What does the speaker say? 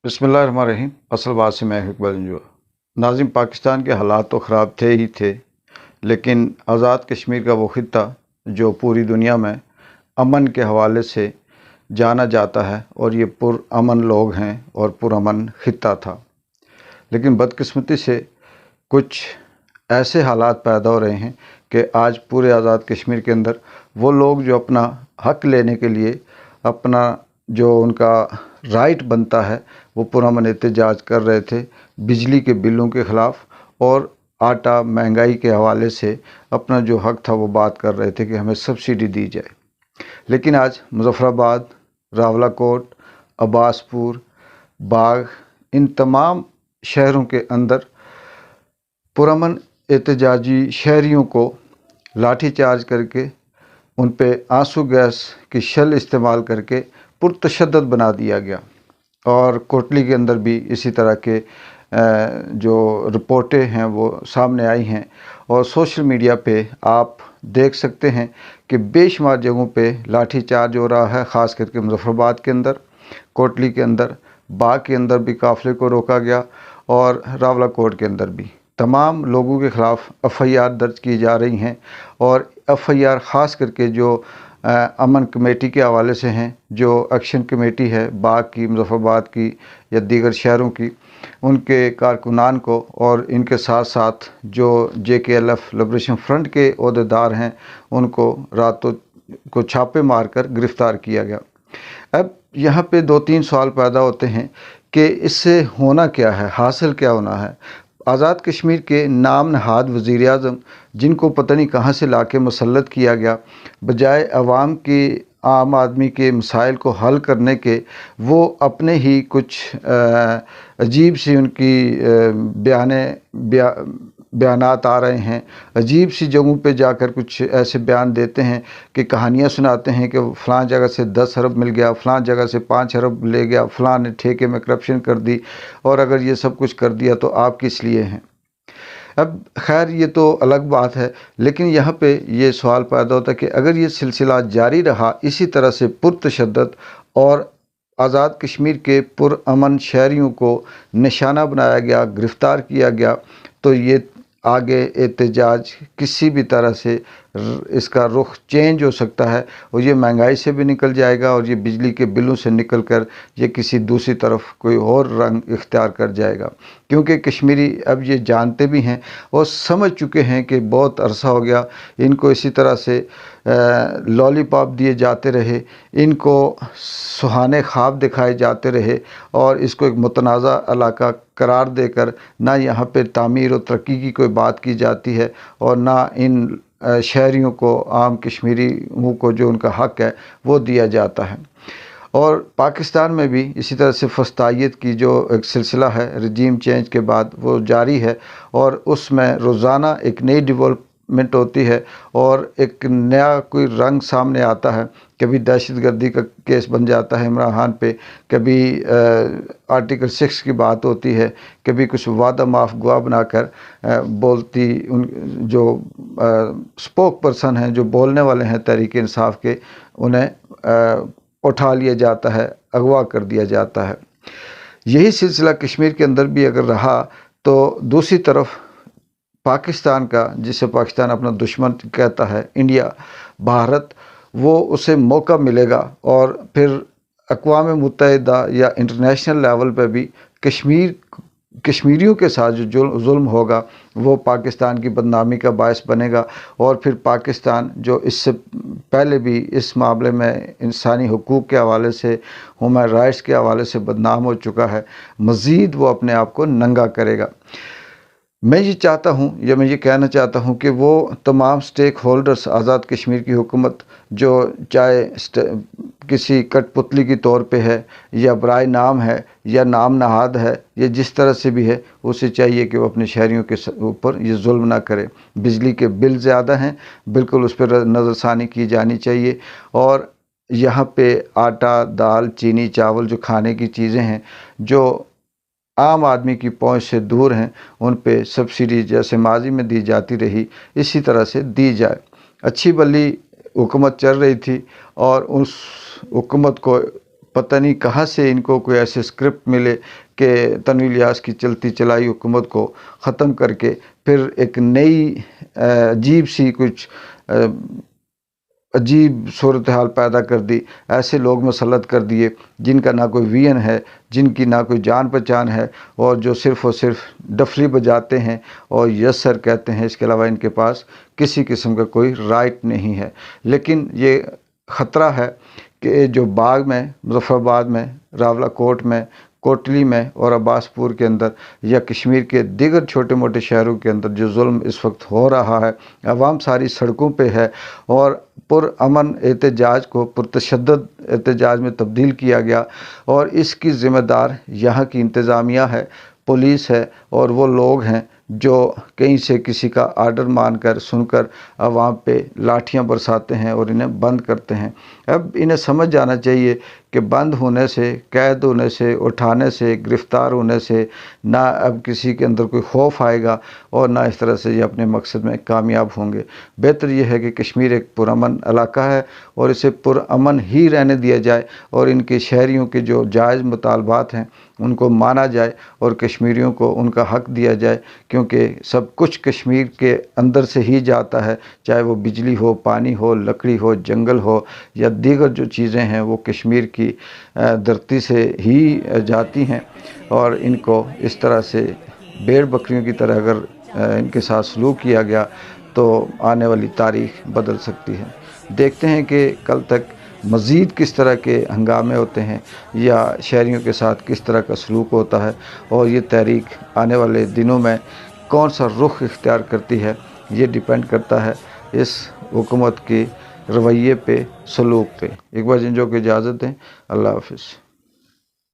बिस्मिल्लाहिर्रहमानिर्रहीम। असल बात से मैं इकबाल जो नाज़िम, पाकिस्तान के हालात तो ख़राब थे ही थे, लेकिन आज़ाद कश्मीर का वो ख़ित्ता जो पूरी दुनिया में अमन के हवाले से जाना जाता है और ये पुरअमन लोग हैं और पुरअमन ख़ित्ता था। लेकिन बदकिस्मती से कुछ ऐसे हालात पैदा हो रहे हैं कि आज पूरे आज़ाद कश्मीर के अंदर वो लोग जो अपना हक़ लेने के लिए अपना जो उनका राइट बनता है वो पुरअमन एहतजाज कर रहे थे बिजली के बिलों के ख़िलाफ़, और आटा महंगाई के हवाले से अपना जो हक़ था वो बात कर रहे थे कि हमें सब्सिडी दी जाए। लेकिन आज मुज़फ़्फ़राबाद, रावलाकोट, अब्बासपुर, बाग, इन तमाम शहरों के अंदर पुरअमन एहतजाजी शहरियों को लाठी चार्ज करके उन पे आंसू गैस की शल इस्तेमाल करके पुरतशद्दद बना दिया गया। और कोटली के अंदर भी इसी तरह के जो रिपोर्टें हैं वो सामने आई हैं, और सोशल मीडिया पे आप देख सकते हैं कि बेशुमार जगहों पे लाठी चार्ज हो रहा है, ख़ास करके मुज़फ़्फ़राबाद के अंदर, कोटली के अंदर, बाग के अंदर भी काफ़िले को रोका गया, और रावलाकोट के अंदर भी तमाम लोगों के ख़िलाफ़ एफ़आईआर दर्ज की जा रही हैं। और एफ़आईआर ख़ास करके जो अमन कमेटी के हवाले से हैं, जो एक्शन कमेटी है बाग की, मुज़फ़्फ़राबाद की या दीगर शहरों की, उनके कारकुनान को और इनके साथ साथ जो JKLF लिबरेशन फ्रंट के अहदेदार हैं उनको रातों को छापे मारकर गिरफ़्तार किया गया। अब यहाँ पे 2-3 सवाल पैदा होते हैं कि इससे होना क्या है, हासिल क्या होना है। आज़ाद कश्मीर के नाम नहाद वज़ीर-ए-आज़म, जिनको पता नहीं कहाँ से लाके मुसल्लत किया गया, बजाय अवाम के, आम आदमी के मसाइल को हल करने के, वो अपने ही कुछ अजीब सी उनकी बयानात आ रहे हैं। अजीब सी जगहों पे जाकर कुछ ऐसे बयान देते हैं कि कहानियाँ सुनाते हैं कि फ़लाँ जगह से 10 अरब मिल गया, फ़लाँ जगह से 5 अरब ले गया, फ़लाँ ने ठेके में करप्शन कर दी, और अगर ये सब कुछ कर दिया तो आप किस लिए हैं। अब खैर ये तो अलग बात है, लेकिन यहाँ पे ये सवाल पैदा होता है कि अगर ये सिलसिला जारी रहा, इसी तरह से पुरतशद्दद और आज़ाद कश्मीर के पुरअमन शहरियों को निशाना बनाया गया, गिरफ़्तार किया गया, तो ये आगे एहतजाज किसी भी तरह से इसका रुख चेंज हो सकता है, और ये महंगाई से भी निकल जाएगा, और ये बिजली के बिलों से निकल कर ये किसी दूसरी तरफ कोई और रंग इख्तियार कर जाएगा। क्योंकि कश्मीरी अब ये जानते भी हैं और समझ चुके हैं कि बहुत अरसा हो गया इनको इसी तरह से लॉलीपॉप दिए जाते रहे, इनको सुहाने ख्वाब दिखाए जाते रहे, और इसको एक मुतनाज़ा इलाका करार देकर ना यहाँ पे तामीर और तरक्की की कोई बात की जाती है, और ना इन शहरियों को, आम कश्मीरियों को जो उनका हक़ है वो दिया जाता है। और पाकिस्तान में भी इसी तरह से फस्तायत की जो एक सिलसिला है रजीम चेंज के बाद वो जारी है, और उसमें रोज़ाना एक नई डेवलपमेंट होती है और एक नया कोई रंग सामने आता है। कभी दहशतगर्दी का केस बन जाता है इमरान खान पे, कभी आर्टिकल 6 की बात होती है, कभी कुछ वादा माफ़ गवाह बनाकर बोलती उन जो स्पोक पर्सन हैं, जो बोलने वाले हैं तहरीक इंसाफ के, उन्हें उठा लिया जाता है, अगवा कर दिया जाता है। यही सिलसिला कश्मीर के अंदर भी अगर रहा तो दूसरी तरफ पाकिस्तान का, जिसे पाकिस्तान अपना दुश्मन कहता है, इंडिया, भारत, वो उसे मौका मिलेगा, और फिर अक़वाम मुत्तहिदा या इंटरनेशनल लेवल पे भी कश्मीरियों के साथ जो जुल्म होगा वो पाकिस्तान की बदनामी का बायस बनेगा। और फिर पाकिस्तान जो इससे पहले भी इस मामले में इंसानी हुकूक़ के हवाले से, ह्यूमन राइट्स के हवाले से बदनाम हो चुका है, मज़ीद वो अपने आप को नंगा करेगा। मैं ये चाहता हूँ, या मैं ये कहना चाहता हूँ कि वो तमाम स्टेक होल्डर्स, आज़ाद कश्मीर की हुकूमत, जो चाहे किसी कठपुतली की तौर पे है या बराए नाम है या नाम नहाद है या जिस तरह से भी है, उसे चाहिए कि वो अपने शहरियों के ऊपर ये जुल्म ना करे। बिजली के बिल ज़्यादा हैं, बिल्कुल उस पर नज़रसानी की जानी चाहिए, और यहाँ पे आटा, दाल, चीनी, चावल जो खाने की चीज़ें हैं जो आम आदमी की पहुंच से दूर हैं, उन पे सब्सिडी जैसे माजी में दी जाती रही इसी तरह से दी जाए। अच्छी भली हुकूमत चल रही थी, और उस हुकूमत को पता नहीं कहाँ से इनको कोई ऐसे स्क्रिप्ट मिले कि तनवीर इलियास की चलती चलाई हुकूमत को ख़त्म करके फिर एक नई अजीब सी कुछ अजीब सूरत हाल पैदा कर दी। ऐसे लोग मसलत कर दिए जिनका ना कोई विजन है, जिनकी ना कोई जान पहचान है, और जो सिर्फ़ और सिर्फ डफली बजाते हैं और यस सर कहते हैं। इसके अलावा इनके पास किसी किस्म का कोई राइट नहीं है। लेकिन ये ख़तरा है कि जो बाग में, मुज़फ़्फ़राबाद में, रावलाकोट में, कोटली में और अब्बासपुर के अंदर या कश्मीर के दीगर छोटे मोटे शहरों के अंदर जो जुल्म इस वक्त हो रहा है, अवाम सारी सड़कों पे है और पुरअमन एहतजाज को पुरतशद्दुद एहतजाज में तब्दील किया गया, और इसकी ज़िम्मेदार यहाँ की इंतज़ामिया है, पुलिस है, और वो लोग हैं जो कहीं से किसी का आर्डर मानकर सुनकर अवाम पे लाठियां बरसाते हैं और इन्हें बंद करते हैं। अब इन्हें समझ जाना चाहिए कि बंद होने से, कैद होने से, उठाने से, गिरफ़्तार होने से ना अब किसी के अंदर कोई खौफ आएगा और ना इस तरह से ये अपने मकसद में कामयाब होंगे। बेहतर ये है कि कश्मीर एक पुरअमन इलाका है और इसे पुरअमन ही रहने दिया जाए और इनके शहरियों के जो जायज़ मुतालबात हैं उनको माना जाए और कश्मीरियों को उनका हक़ दिया जाए, क्योंकि सब कुछ कश्मीर के अंदर से ही जाता है, चाहे वो बिजली हो, पानी हो, लकड़ी हो, जंगल हो या दीगर जो चीज़ें हैं वो कश्मीर की धरती से ही जाती हैं। और इनको इस तरह से भेड़ बकरियों की तरह अगर इनके साथ सलूक किया गया तो आने वाली तारीख़ बदल सकती है। देखते हैं कि कल तक मज़ीद किस तरह के हंगामे होते हैं या शहरियों के साथ किस तरह का सलूक होता है, और ये तहरीक आने वाले दिनों में कौन सा रुख इख्तियार करती है, ये डिपेंड करता है इस हुकूमत की रवैये पे, सलूक पे। एक बार जिन जो को इजाज़त दें, अल्लाह हाफ़िज़।